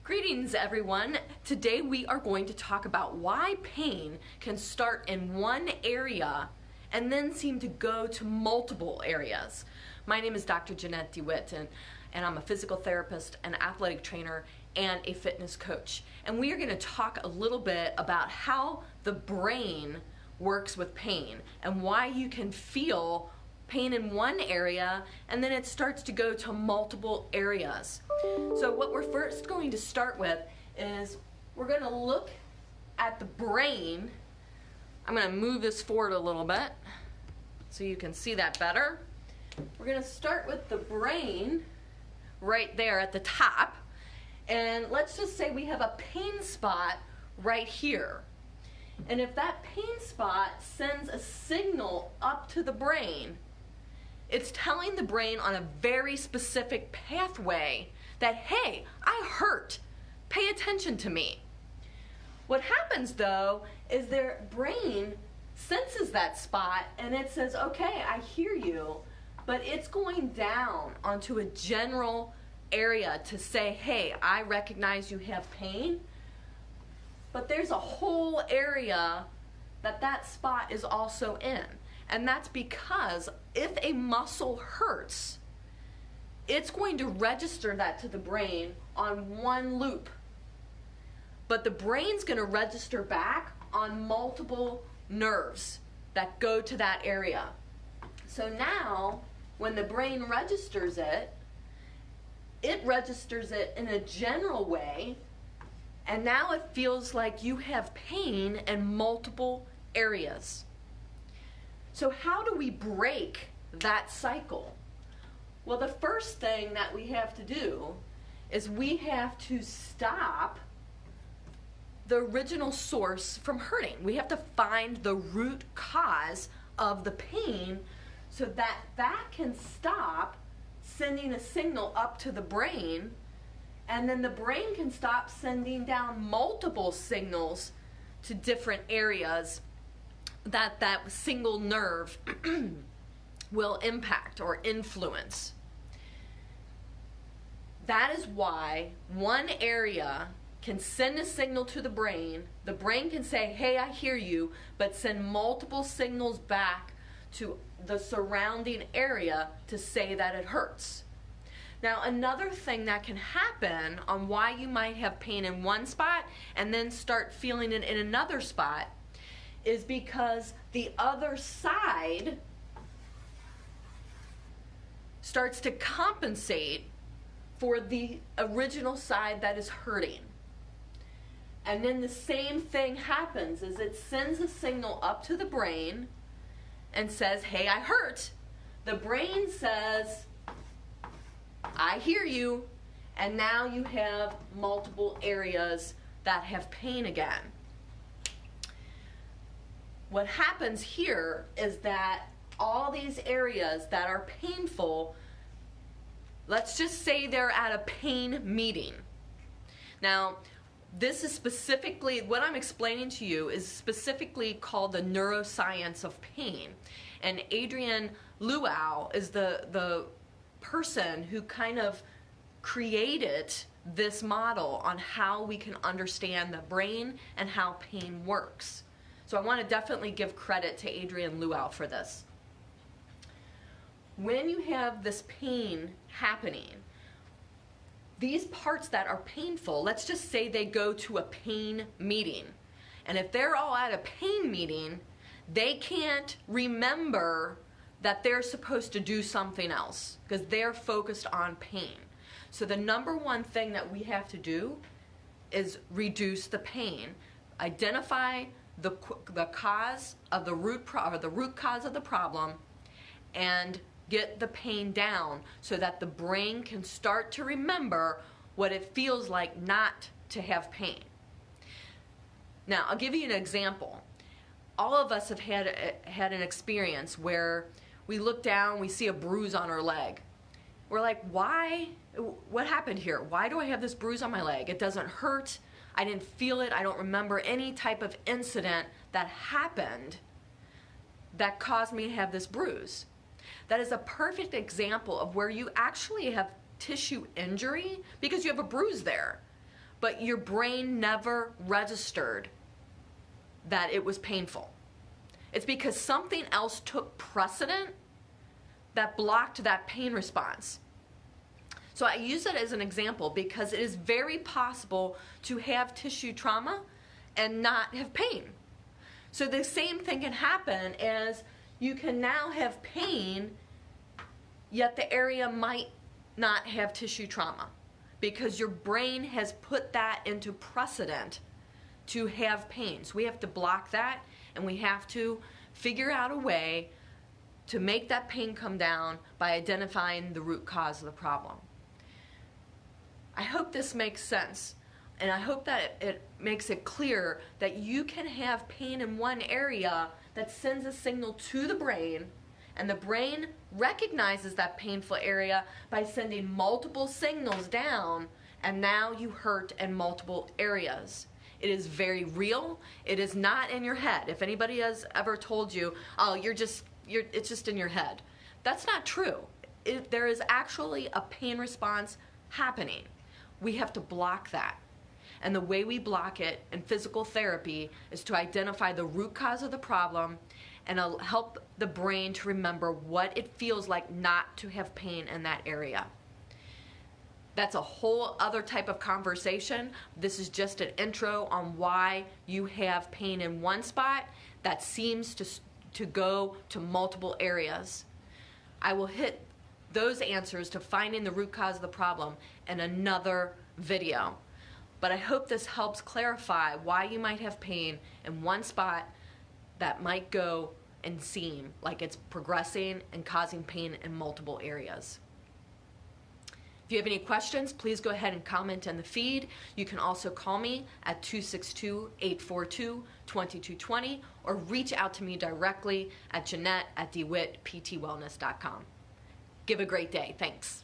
Greetings everyone. Today we are going to talk about why pain can start in one area and then seem to go to multiple areas. My name is Dr. Jeanette DeWitt and I'm a physical therapist, an athletic trainer, and a fitness coach. And we are going to talk a little bit about how the brain works with pain and why you can feel pain in one area and then it starts to go to multiple areas. So what we're first going to start with is we're going to look at the brain. I'm going to move this forward a little bit so you can see that better. We're going to start with the brain right there at the top, and let's just say we have a pain spot right here. And if that pain spot sends a signal up to the brain, it's telling the brain on a very specific pathway that, hey, I hurt, pay attention to me. What happens though is their brain senses that spot and it says, okay, I hear you, but it's going down onto a general area to say, hey, I recognize you have pain, but there's a whole area that spot is also in. And that's because if a muscle hurts, it's going to register that to the brain on one loop. But the brain's going to register back on multiple nerves that go to that area. So now, when the brain registers it registers it in a general way, and now it feels like you have pain in multiple areas. So how do we break that cycle? Well, the first thing that we have to do is we have to stop the original source from hurting. We have to find the root cause of the pain so that that can stop sending a signal up to the brain, and then the brain can stop sending down multiple signals to different areas that single nerve will impact or influence. That is why one area can send a signal to the brain can say, hey, I hear you, but send multiple signals back to the surrounding area to say that it hurts. Now, another thing that can happen on why you might have pain in one spot and then start feeling it in another spot is because the other side starts to compensate for the original side that is hurting. And then the same thing happens is it sends a signal up to the brain and says, hey, I hurt. The brain says, I hear you, and now you have multiple areas that have pain again. What happens here is that all these areas that are painful, let's just say they're at a pain meeting. Now, this is specifically, what I'm explaining to you is specifically called the neuroscience of pain. And Adrian Luau is the person who kind of created this model on how we can understand the brain and how pain works. So I want to definitely give credit to Adrian Luau for this. When you have this pain happening, these parts that are painful, let's just say they go to a pain meeting. And if they're all at a pain meeting, they can't remember that they're supposed to do something else because they're focused on pain. So the number one thing that we have to do is reduce the pain. Identify the cause of the root cause of the problem and get the pain down so that the brain can start to remember what it feels like not to have pain. Now, I'll give you an example. All of us have had an experience where we look down, we see a bruise on our leg. We're like, why? What happened here? Why do I have this bruise on my leg? It doesn't hurt. I didn't feel it. I don't remember any type of incident that happened that caused me to have this bruise. That is a perfect example of where you actually have tissue injury because you have a bruise there. but your brain never registered that it was painful. It's because something else took precedent that blocked that pain response. So I use it as an example because it is very possible to have tissue trauma and not have pain. So the same thing can happen as you can now have pain, yet the area might not have tissue trauma because your brain has put that into precedent to have pain. So we have to block that, and we have to figure out a way to make that pain come down by identifying the root cause of the problem. I hope this makes sense, and I hope that it makes it clear that you can have pain in one area that sends a signal to the brain, and the brain recognizes that painful area by sending multiple signals down, and now you hurt in multiple areas. It is very real. It is not in your head. If anybody has ever told you, oh, it's just in your head, that's not true. There is actually a pain response happening. We have to block that. And the way we block it in physical therapy is to identify the root cause of the problem and help the brain to remember what it feels like not to have pain in that area. That's a whole other type of conversation. This is just an intro on why you have pain in one spot that seems to go to multiple areas. I will hit those answers to finding the root cause of the problem in another video. But I hope this helps clarify why you might have pain in one spot that might go and seem like it's progressing and causing pain in multiple areas. If you have any questions, please go ahead and comment in the feed. You can also call me at 262-842-2220 or reach out to me directly at Jeanette@DeWittPTWellness.com. Give a great day. Thanks.